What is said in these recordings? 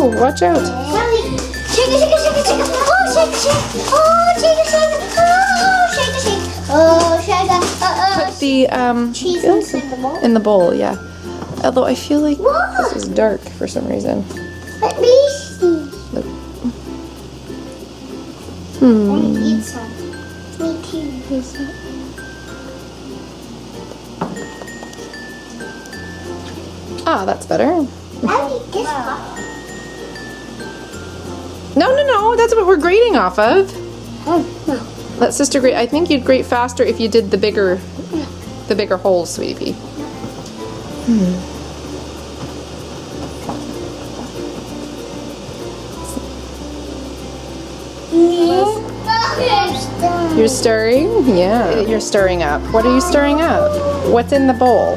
Oh, watch out. Shake it, shake it, shake it, shake it. Oh, shake it, shake it. Oh, shake it, shake it. Oh, shake it, shake it. Oh, shake it. Put the Cheese I feel in the bowl. in the bowl, yeah. Although I feel like What? this is dark for some reason. Let me see. Look. I want to eat some. Me too. Ah, that's better. I need this one. No, that's what we're grating off of. Oh, no. Let sister grate. I think you'd grate faster if you did the bigger holes, sweetie. You're stirring? Yeah, you're stirring up. What are you stirring up? What's in the bowl?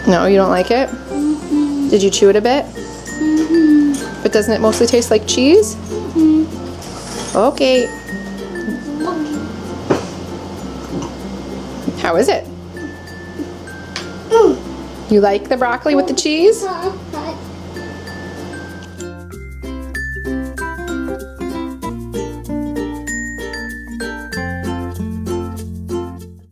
No, you don't like it? Did you chew it a bit? But doesn't it mostly taste like cheese? Okay. How is it? You like the broccoli with the cheese?